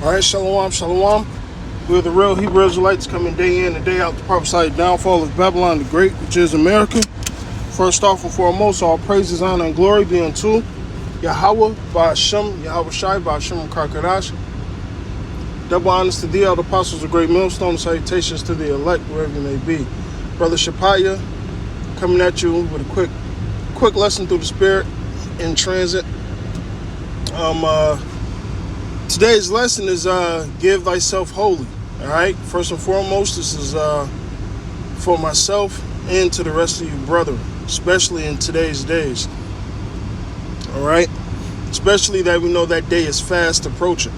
All right, shalom, shalom. We're the real Hebrew Israelites coming day in and day out to prophesy the downfall of Babylon the Great, which is America. First off and foremost, all praises, honor, and glory be unto Yahweh, Ba'ashem, Yahweh Shai, Ba'ashem, Karkadash. Double honors to thee, all the apostles of great millstone, salutations to the elect, wherever you may be. Brother Shapaya, coming at you with a quick lesson through the Spirit in transit. Today's lesson is give thyself wholly. All right. First and foremost, this is for myself and to the rest of you brethren, especially in today's days. All right. Especially that we know that day is fast approaching.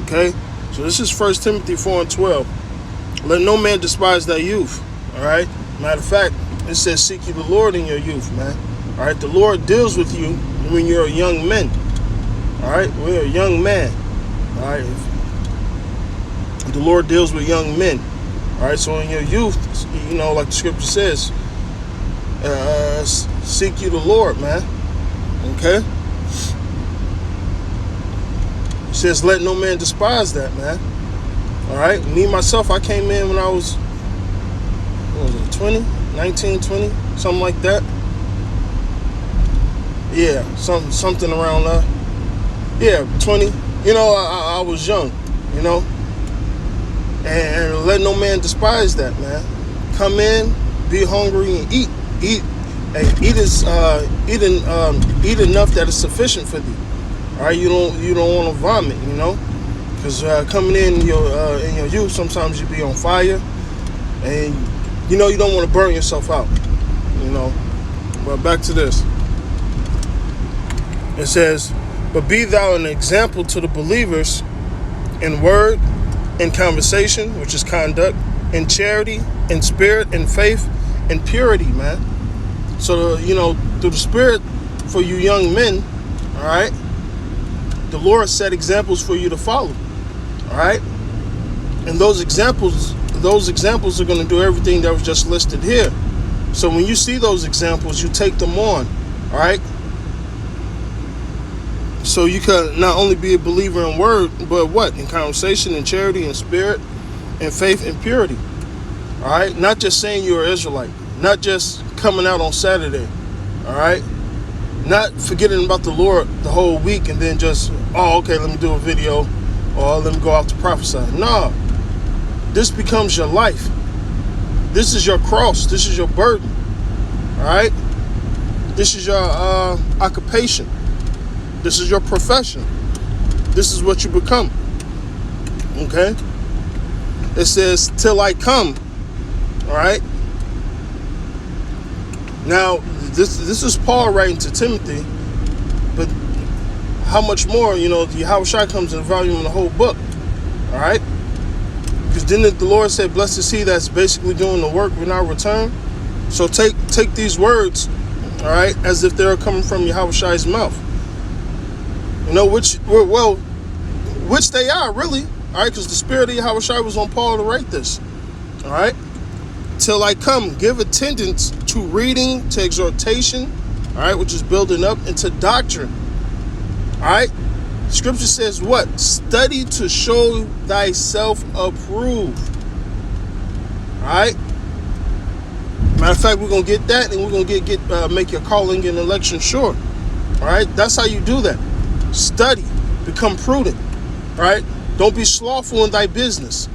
Okay. So this is 1 Timothy 4:12. Let no man despise thy youth. All right. Matter of fact, it says seek ye the Lord in your youth, man. All right. The Lord deals with you when you're a young man. All right. We're a young man. All right, the Lord deals with young men. All right, so in your youth, you know, like the scripture says, seek you the Lord, man. Okay. It says, let no man despise that, man. All right, me myself, I came in when I was, what was it, 20, 19, 20, something like that. Yeah, something around that. Yeah, 20. You know, I was young, you know, and let no man despise that, man. Come in, be hungry, and eat enough that is sufficient for thee. All right, you don't want to vomit, you know, because coming in your youth, sometimes you be on fire, and you know you don't want to burn yourself out, you know. But back to this. It says, but be thou an example to the believers in word, in conversation, which is conduct, in charity, in spirit, in faith, in purity, man. So, you know, through the Spirit for you young men, all right, the Lord set examples for you to follow, all right? And those examples are going to do everything that was just listed here. So when you see those examples, you take them on, all right? So you can not only be a believer in word, but what? In conversation, in charity, in spirit, in faith, in purity. All right? Not just saying you're an Israelite. Not just coming out on Saturday. All right? Not forgetting about the Lord the whole week and then just, oh, okay, let me do a video or let me go out to prophesy. No. This becomes your life. This is your cross. This is your burden. All right? This is your occupation. This is your profession. This is what you become. Okay? It says, till I come. All right? Now, this is Paul writing to Timothy. But how much more, you know, the Yahweh Shai comes in the volume of the whole book. All right? Because then the Lord said, blessed is he that's basically doing the work when I return. So take these words, all right, as if they're coming from Yahweh Shai's mouth. You know, which they are, really. All right, because the Spirit of Yahweh Shai was on Paul to write this. All right. Till I come, give attendance to reading, to exhortation, all right, which is building up, and to doctrine. All right. Scripture says what? Study to show thyself approved. All right. Matter of fact, we're going to get that, and we're going to make your calling and election sure. All right. That's how you do that. Study, become prudent, right? Don't be slothful in thy business,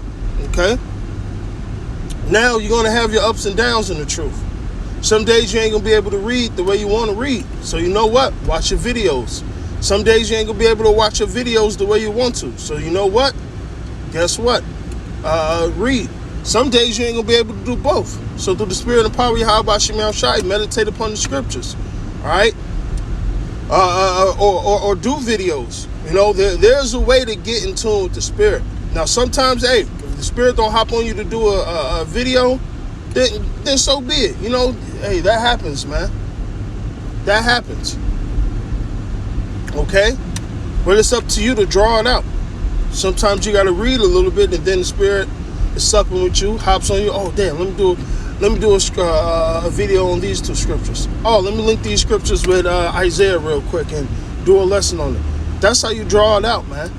okay? Now you're going to have your ups and downs in the truth. Some days you ain't going to be able to read the way you want to read. So you know what? Watch your videos. Some days you ain't going to be able to watch your videos the way you want to. So you know what? Guess what? Read. Some days you ain't going to be able to do both. So through the Spirit and power of Yahweh Shai, meditate upon the scriptures, all right? Or do videos. You know, there's a way to get in tune with the Spirit. Now, sometimes, hey, if the Spirit don't hop on you to do a video, then so be it. You know, hey, that happens, man. That happens. Okay? But it's up to you to draw it out. Sometimes you got to read a little bit, and then the Spirit is supping with you, hops on you. Oh, damn, let me do a video on these two scriptures. Oh, let me link these scriptures with Isaiah real quick and do a lesson on it. That's how you draw it out, man.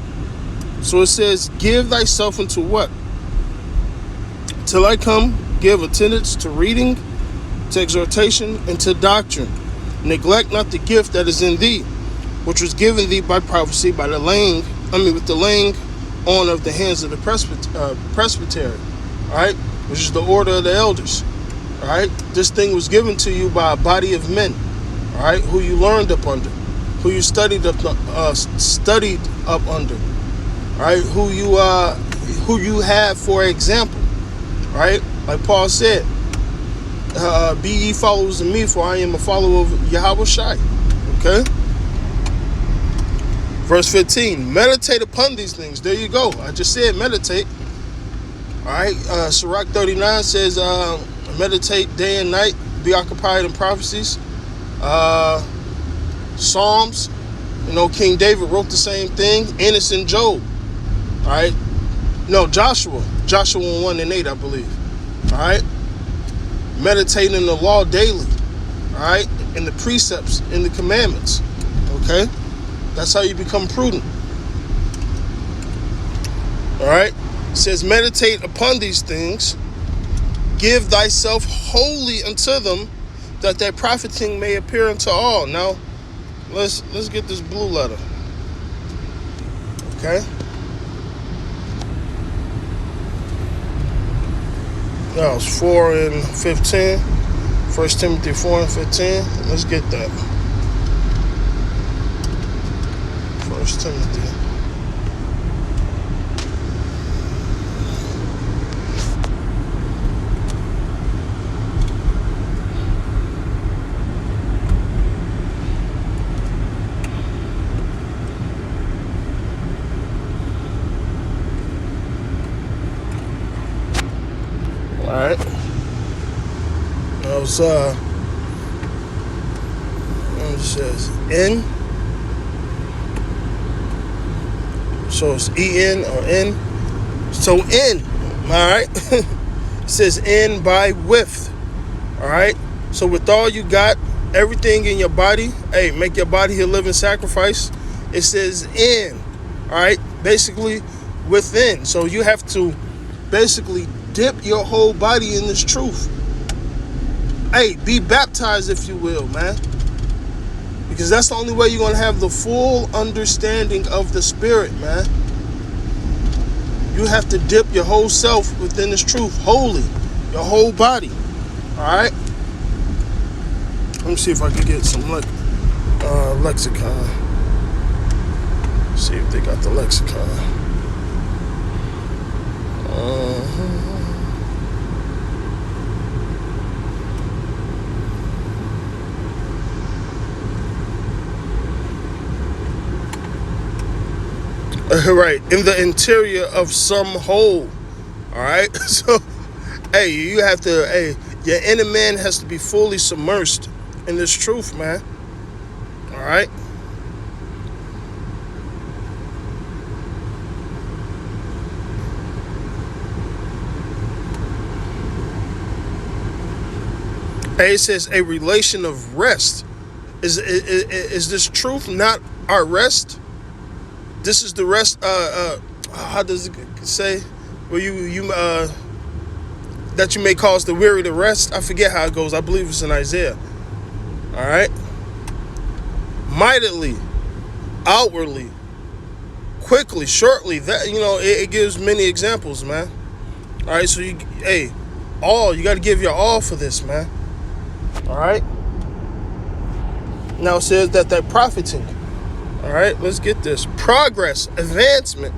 So it says, give thyself into what? Till I come, give attendance to reading, to exhortation, and to doctrine. Neglect not the gift that is in thee, which was given thee by prophecy, by the with the laying on of the hands of the presbytery, all right, which is the order of the elders, all right. This thing was given to you by a body of men, all right, who you learned up under, who you studied up under, all right, who you have for example, right? Like Paul said, be ye followers of me, for I am a follower of Yahweh Shai. Okay? Verse 15, meditate upon these things. There you go. I just said meditate. Alright, Sirach 39 says, meditate day and night, be occupied in prophecies. Psalms, King David wrote the same thing. Innocent Job. Alright? No, Joshua 1:8, I believe. Alright? Meditating in the law daily. Alright? In the precepts, in the commandments. Okay? That's how you become prudent. Alright? It says, meditate upon these things. Give thyself wholly unto them, that their profiting may appear unto all. Now, let's get this blue letter. Okay? That was 4 and 15. 1 Timothy 4 and 15. Let's get that. 1 Timothy. Alright. That was it says N. So it's E-N or N. So N. Alright. It says N by with. Alright. So with all you got, everything in your body, hey, make your body a living sacrifice. It says in. Alright. Basically within. So you have to basically dip your whole body in this truth. Hey, be baptized, if you will, man. Because that's the only way you're going to have the full understanding of the Spirit, man. You have to dip your whole self within this truth, wholly. Your whole body. Alright? Let me see if I can get some lexicon. See if they got the lexicon. Right, in the interior of some hole. Alright? So, hey, you have to, your inner man has to be fully submersed in this truth, man. Alright? Hey, it says a relation of rest. Is this truth not our rest? This is the rest. How does it say? Where you that you may cause the weary to rest. I forget how it goes. I believe it's in Isaiah. All right. Mightily, outwardly, quickly, shortly. That it gives many examples, man. All right. So you got to give your all for this, man. All right. Now it says that they're profiting. All right, let's get this. Progress, advancement.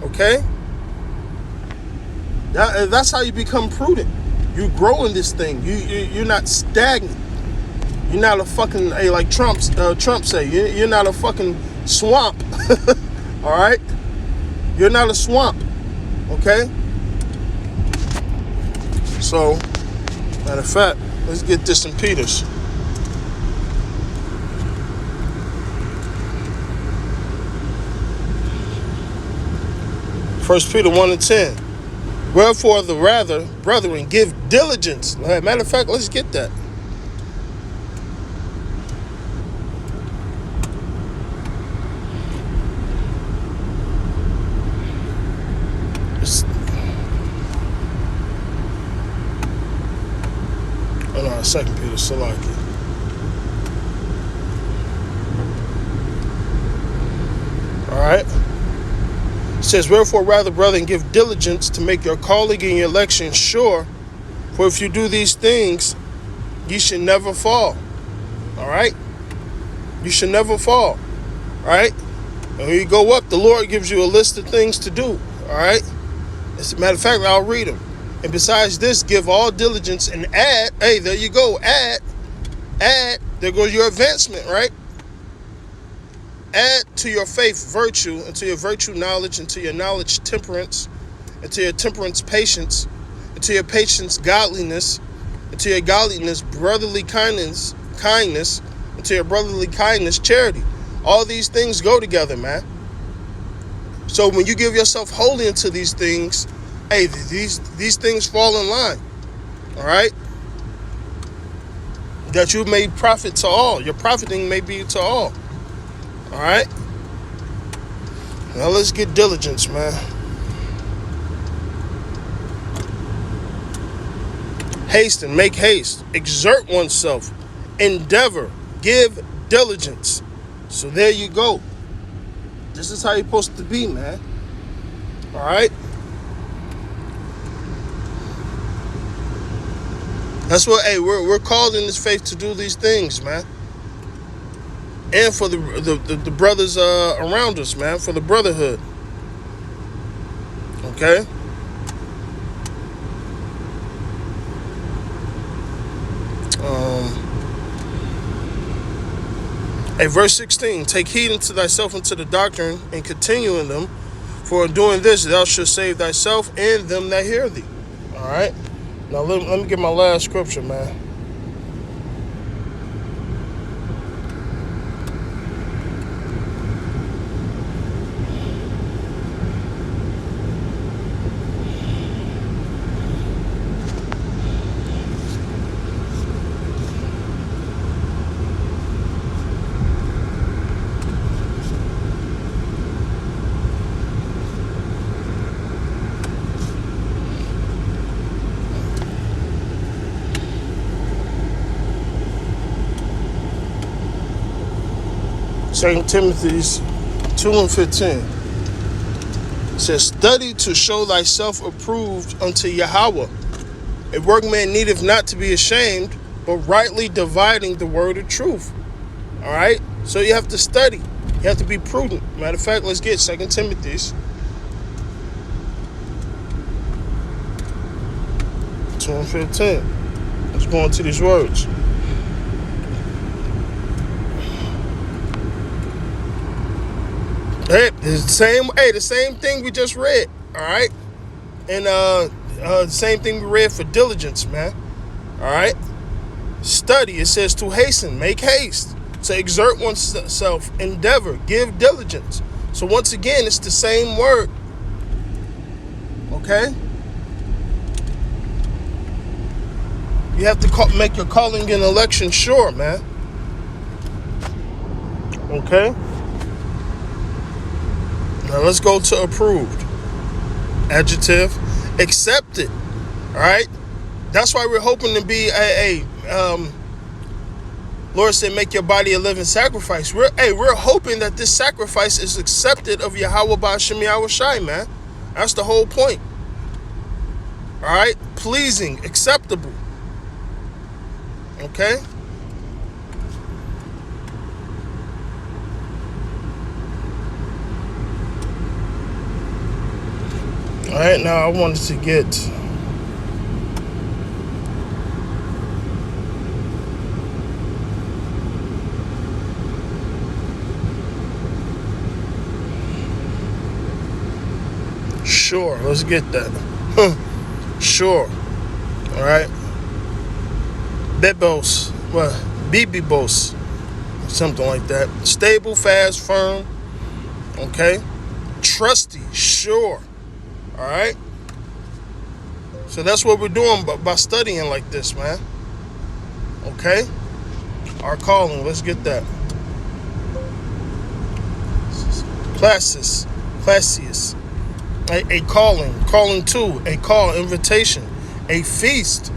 Okay? That's how you become prudent. You grow in this thing. You're not stagnant. You're not a fucking, like Trump say, you're not a fucking swamp. All right? You're not a swamp. Okay? So, matter of fact, let's get this in Peter's. 1 Peter 1 and 10. Wherefore the rather, brethren, give diligence. Matter of fact, let's get that. Second Peter, Salaki. All right. It says, wherefore rather, brethren, give diligence to make your calling and your election sure. For if you do these things, you should never fall. All right. You should never fall. All right. And when you go up, the Lord gives you a list of things to do. All right. As a matter of fact, I'll read them. And besides this, give all diligence and add. Hey, there you go. Add. There goes your advancement, right? Add to your faith virtue, and to your virtue knowledge, and to your knowledge temperance, and to your temperance patience, and to your patience godliness, and to your godliness brotherly kindness, and to your brotherly kindness charity. All these things go together, man. So when you give yourself wholly into these things, hey, these things fall in line. All right? That you may profit to all. Your profiting may be to all. All right? Now let's get diligence, man. Hasten, make haste. Exert oneself. Endeavor. Give diligence. So there you go. This is how you're supposed to be, man. All right? That's what, hey, we're called in this faith to do these things, man. And for the brothers around us, man, for the brotherhood. Okay? Verse 16, take heed unto thyself and to the doctrine, and continue in them, for in doing this thou shalt save thyself and them that hear thee. All right? Now let me get my last scripture, man. St. Timothy's 2:15. It says, study to show thyself approved unto Yahweh. A workman needeth not to be ashamed, but rightly dividing the word of truth. All right? So you have to study. You have to be prudent. Matter of fact, let's get 2 Timothy's 2:15. Let's go into these words. Hey, the same thing we just read, all right? And the same thing we read for diligence, man. All right? Study, it says to hasten, make haste, to exert oneself, endeavor, give diligence. So once again, it's the same word. Okay? You have to make your calling and election sure, man. Okay? Now let's go to approved. Adjective, accepted. All right? That's why we're hoping to be Lord said, make your body a living sacrifice. We're hoping that this sacrifice is accepted of Yahweh Ba'ashem Yahweh Shai, man. That's the whole point. All right? Pleasing, acceptable. Okay? All right, now I wanted to get sure. Let's get that. Sure. All right. Bebos. Well, Bibibos. Something like that. Stable, fast, firm. Okay. Trusty. Sure. All right. So that's what we're doing by studying like this, man. Okay. Our calling. Let's get that. Classius. A calling to, a call, invitation, a feast.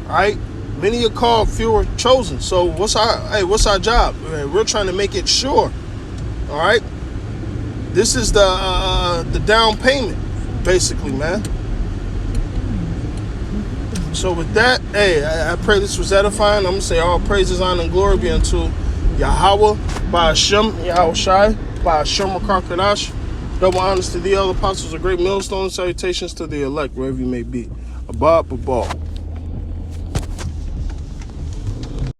All right. Many are called, few are chosen. So what's our job? We're trying to make it sure. All right. This is the down payment, basically, man. So with that, hey, I pray this was edifying. I'm gonna say all praises, honor, and glory be unto Yahweh, by Hashem, Yahweh Shai, by Hashem Rakakadash. Double honors to the other apostles, a great millstone. Salutations to the elect, wherever you may be. Abba, Abba.